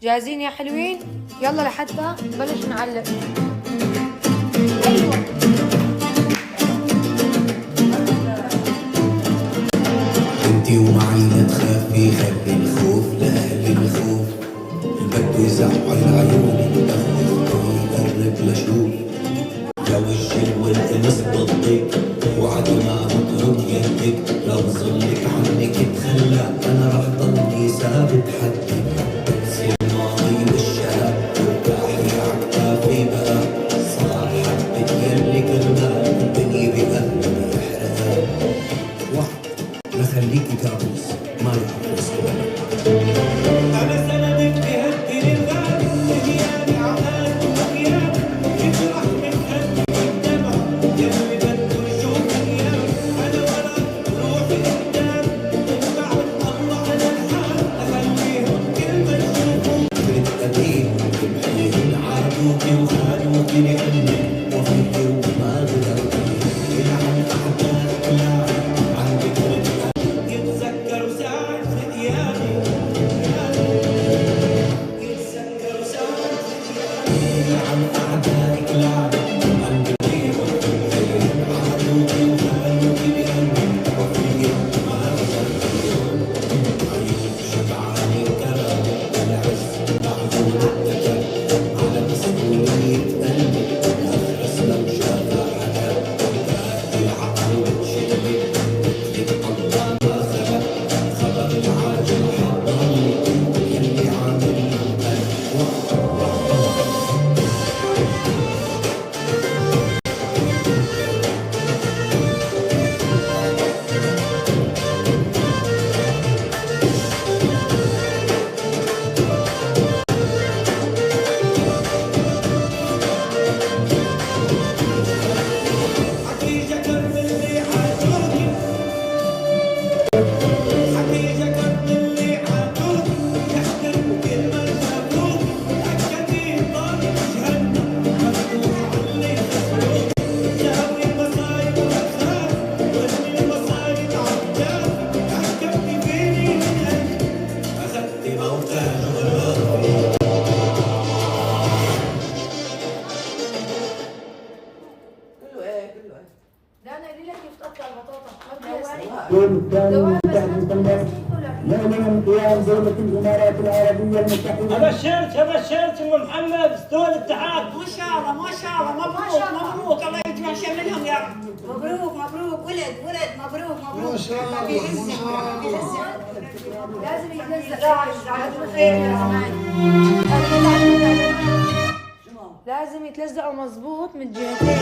جاهزين يا حلوين؟ يلا لحتى نبلش نعلق. ايوه انتي ومعي لا تخافي، خلي الخوف لاهل الخوف. البد يزعل عيوني يقرب لشوف. لو الجن والانس ضدك وعد ما مطرد يدك. لو ظلك عنك تخلى انا رح ضلني ثابت حدك. انسي الماضي والشهر وارتاحي عكتافي بقى. صار حبك يلي كرمال الدنيا بأهلي يحرقها. واحد لا خليكي كابوس ما يعرف يسكت. انا سندك بهدي للغالي دنياني عمال ومكيان. يفرح من خدي والدمع يلي بده يشوف ايام. انا ورا روحي قدام من بعد الله على الحال. اخليهم كل ما يشوفوا كنت قديم تمحيهم عادوكي وخانوكي لأني وفيكي وما غدرتي. يلعن احبابك لا عندك يتذكر ساعة فتياني. يتذكر ساعة فتياني. عن أعدائك لا عندك خير عادوكي وخانوكي بأني وفيكي وما غدرتي. عيون شبعاني الكرم والعز معجون الذكر. على مسؤولية قلبي أخرس لو شافها حدا. باقي العقل وتشيلي مثلك الله ما خلق. خبر العاجل حضرني يلي عامل حكيجة كمل لي عادوكي. حكيجة كمل لي عادوكي. يحترم كل ما شافوكي. أكدين طالب جهنم مفتوح علي خسروكي. جاوي المصايب والأخلاق وارمي المصايب عالجافي. أحكمتي فيني من قلبي أخدتي موتى جغرافي. لا انا قايل لك كيف تقطع البطاطا. الدور الثاني من تحت مثلث معلن قيام دولة الإمارات العربية المتحدة. ابشرت ام محمد استوى الاتحاد. ما شاء الله ما شاء الله مبروك مبروك الله يجمع شملهم يا رب. مبروك مبروك ولد مبروك مبروك. ما شاء الله لازم يتلزق. لازم يتلزقوا مظبوط من الجهتين.